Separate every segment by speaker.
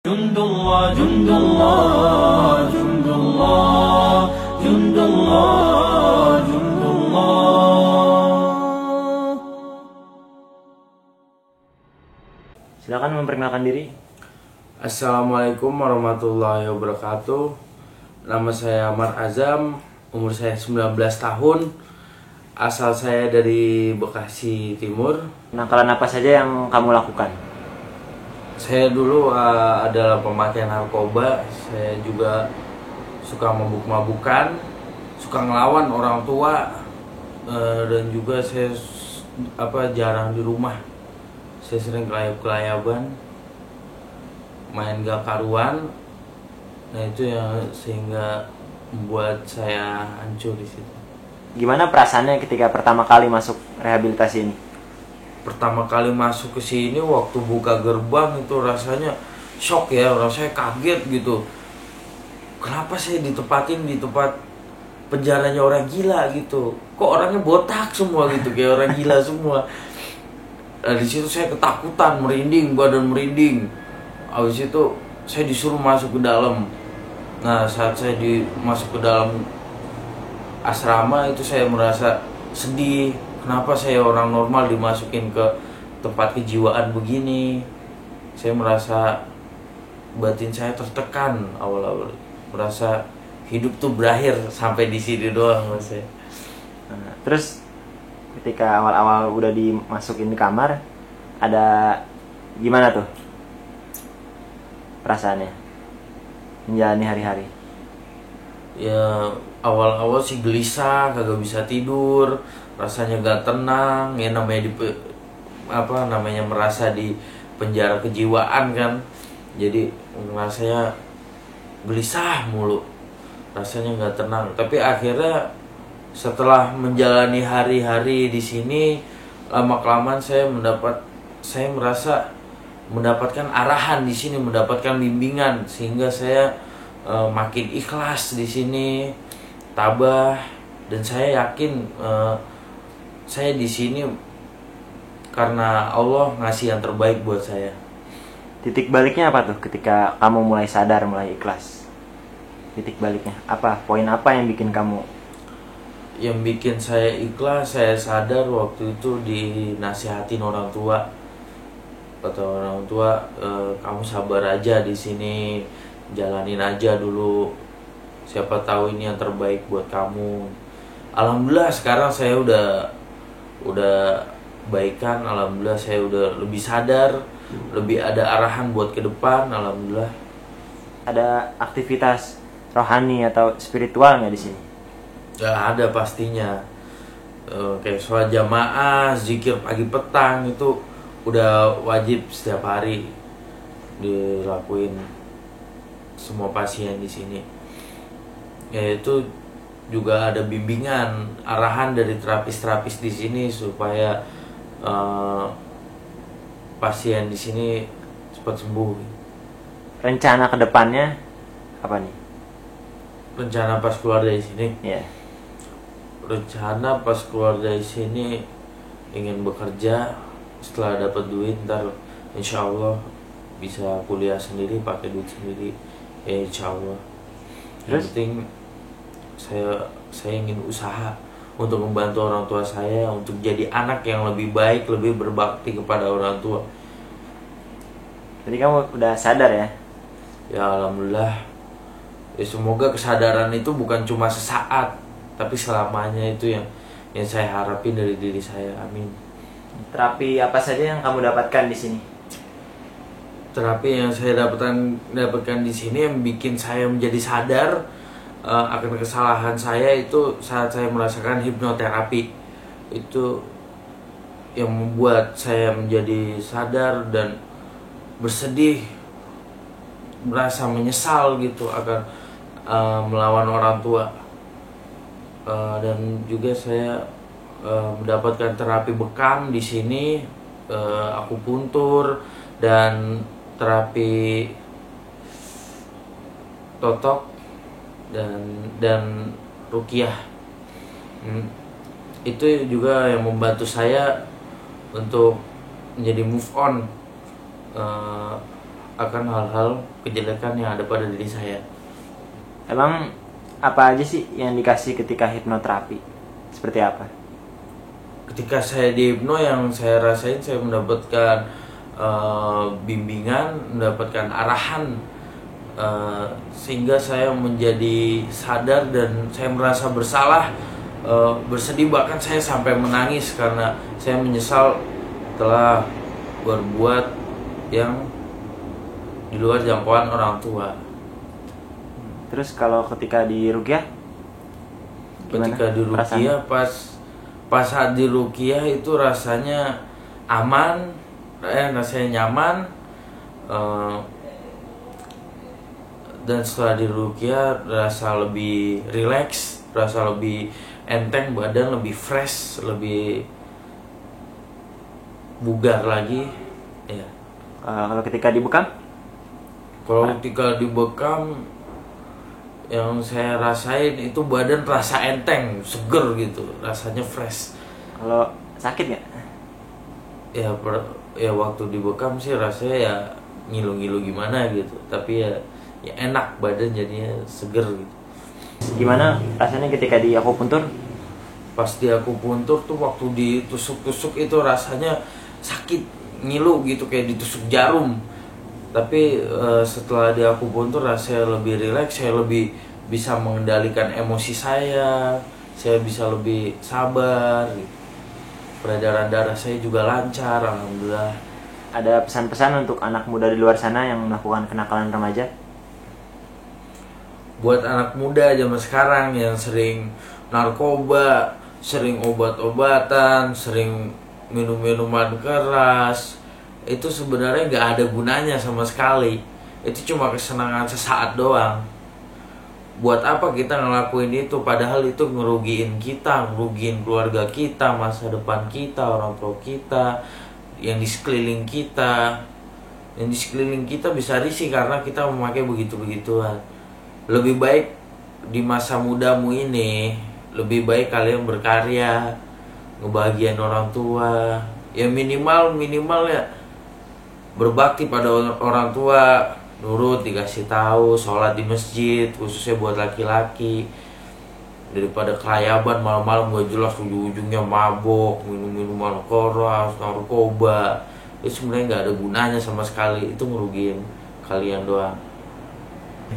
Speaker 1: جند الله جند الله جند الله جند الله جند الله.
Speaker 2: Silakan memperkenalkan diri.
Speaker 3: Assalamualaikum warahmatullahi wabarakatuh. Nama saya Amar Azam, umur saya 19 tahun. Asal saya dari Bekasi Timur.
Speaker 2: Kenakalan apa saja yang kamu lakukan?
Speaker 3: Saya dulu adalah pemakaian narkoba. Saya juga suka mabuk-mabukan, suka ngelawan orang tua, dan juga saya jarang di rumah. Saya sering kelayap-kelayaban, main gak karuan. Nah itu yang sehingga membuat saya hancur di situ.
Speaker 2: Gimana perasaannya ketika pertama kali masuk rehabilitasi ini?
Speaker 3: Pertama kali masuk ke sini waktu buka gerbang itu rasanya shock ya, rasanya kaget gitu. Kenapa saya ditempatin di tempat penjaranya orang gila gitu? Kok orangnya botak semua gitu, kayak orang gila semua. Nah, di situ saya ketakutan, merinding, badan merinding. Habis itu saya disuruh masuk ke dalam. Nah, saat saya masuk ke dalam asrama itu saya merasa sedih. Kenapa saya orang normal dimasukin ke tempat kejiwaan begini? Saya merasa batin saya tertekan awal-awal. Merasa hidup tuh berakhir sampai di sini doang mas ya.
Speaker 2: Nah, terus ketika awal-awal udah dimasukin di kamar, ada gimana tuh perasaannya menjalani hari-hari?
Speaker 3: Ya awal-awal sih gelisah, kagak bisa tidur, rasanya gak tenang. Ya namanya namanya merasa di penjara kejiwaan kan, jadi rasanya gelisah mulu, rasanya gak tenang. Tapi akhirnya setelah menjalani hari-hari di sini, lama-kelamaan saya merasa mendapatkan arahan di sini, mendapatkan bimbingan, sehingga saya makin ikhlas di sini, tabah, dan saya yakin saya di sini karena Allah ngasih yang terbaik buat saya.
Speaker 2: Titik baliknya apa tuh ketika kamu mulai sadar, mulai ikhlas? Titik baliknya apa? Poin apa yang bikin kamu?
Speaker 3: Yang bikin saya ikhlas, saya sadar waktu itu dinasihatin orang tua. Kata orang tua, kamu sabar aja di sini, jalanin aja dulu. Siapa tahu ini yang terbaik buat kamu. Alhamdulillah sekarang saya udah baikan. Alhamdulillah saya udah lebih sadar, lebih ada arahan buat ke depan. Alhamdulillah.
Speaker 2: Ada aktivitas rohani atau spiritual nggak di sini?
Speaker 3: Ya ada pastinya. Kayak sholat jamaah, zikir pagi petang itu udah wajib setiap hari dilakuin semua pasien di sini. Yaitu juga ada bimbingan, arahan dari terapis-terapis di sini supaya pasien di sini cepat sembuh.
Speaker 2: Rencana kedepannya apa nih?
Speaker 3: Rencana pas keluar dari sini?
Speaker 2: Ya.
Speaker 3: Rencana pas keluar dari sini ingin bekerja. Setelah dapat duit ntar insya Allah bisa kuliah sendiri, pakai duit sendiri ya insya Allah. Yang penting saya ingin usaha untuk membantu orang tua saya untuk jadi anak yang lebih baik, lebih berbakti kepada orang tua.
Speaker 2: Jadi kamu udah sadar ya?
Speaker 3: Ya alhamdulillah. Ya semoga kesadaran itu bukan cuma sesaat, tapi selamanya. Itu yang saya harapin dari diri saya. Amin.
Speaker 2: Terapi apa saja yang kamu dapatkan di sini?
Speaker 3: Terapi yang saya dapatkan di sini yang bikin saya menjadi sadar akan kesalahan saya itu saat saya merasakan hipnoterapi. Itu yang membuat saya menjadi sadar dan bersedih, merasa menyesal gitu akan melawan orang tua. Dan juga saya mendapatkan terapi bekam di sini, akupuntur dan terapi totok dan ruqyah. Itu juga yang membantu saya untuk menjadi move on akan hal-hal kejelekan yang ada pada diri saya.
Speaker 2: Emang apa aja sih yang dikasih ketika hipnoterapi? Seperti apa?
Speaker 3: Ketika saya di hipno, yang saya rasain, saya mendapatkan bimbingan, mendapatkan arahan, sehingga saya menjadi sadar dan saya merasa bersalah, bersedih, bahkan saya sampai menangis karena saya menyesal telah berbuat yang di luar jangkauan orang tua.
Speaker 2: Terus kalau ketika di ruqyah gimana?
Speaker 3: Ketika di ruqyah, pas saat di ruqyah itu rasanya aman, rasanya nyaman, dan setelah di ruqyah rasa lebih rileks, rasa lebih enteng, badan lebih fresh, lebih bugar lagi, ya.
Speaker 2: Kalau ketika dibekam?
Speaker 3: Kalau ketika dibekam, yang saya rasain itu badan terasa enteng, seger gitu, rasanya fresh.
Speaker 2: Kalau sakit nggak?
Speaker 3: Ya waktu dibekam sih rasanya ya ngilu-ngilu gimana gitu, tapi ya enak, badan jadinya seger gitu.
Speaker 2: Gimana rasanya ketika di akupuntur?
Speaker 3: Pas di akupuntur tuh waktu ditusuk-tusuk itu rasanya sakit, ngilu gitu kayak ditusuk jarum. Tapi setelah di akupuntur rasanya lebih rileks, saya lebih bisa mengendalikan emosi saya bisa lebih sabar gitu. Peredaran darah saya juga lancar, alhamdulillah.
Speaker 2: Ada pesan-pesan untuk anak muda di luar sana yang melakukan kenakalan remaja?
Speaker 3: Buat anak muda zaman sekarang yang sering narkoba, sering obat-obatan, sering minum-minuman keras, itu sebenarnya nggak ada gunanya sama sekali. Itu cuma kesenangan sesaat doang. Buat apa kita ngelakuin itu, padahal itu ngerugiin kita, ngerugiin keluarga kita, masa depan kita, orang tua kita, yang di sekeliling kita. Yang di sekeliling kita bisa risih karena kita memakai begitu-begituan. Lebih baik di masa mudamu ini, lebih baik kalian berkarya, ngebahagiain orang tua, ya minimal ya berbakti pada orang tua, nurut, dikasih tahu, sholat di masjid, khususnya buat laki-laki, daripada kelayaban malam-malam gak jelas, ujung-ujungnya mabok, minum-minuman keras, narkoba. Itu sebenarnya nggak ada gunanya sama sekali, itu ngerugiin kalian doang.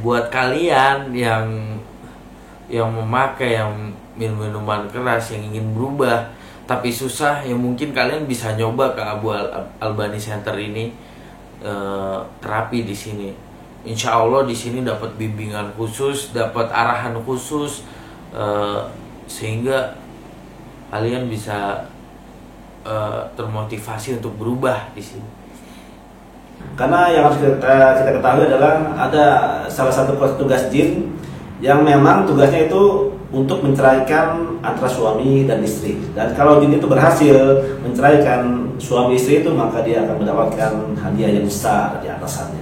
Speaker 3: Buat kalian yang memakai, yang minum-minuman keras, yang ingin berubah tapi susah, ya mungkin kalian bisa nyoba ke Abu Albani Center ini. Terapi di sini, insya Allah di sini dapat bimbingan khusus, dapat arahan khusus, sehingga kalian bisa termotivasi untuk berubah di sini.
Speaker 4: Karena yang harus kita ketahui adalah ada salah satu petugas jin yang memang tugasnya itu untuk menceraikan antara suami dan istri. Dan kalau jin itu berhasil menceraikan suami istri itu, maka dia akan mendapatkan hadiah yang besar di atasannya.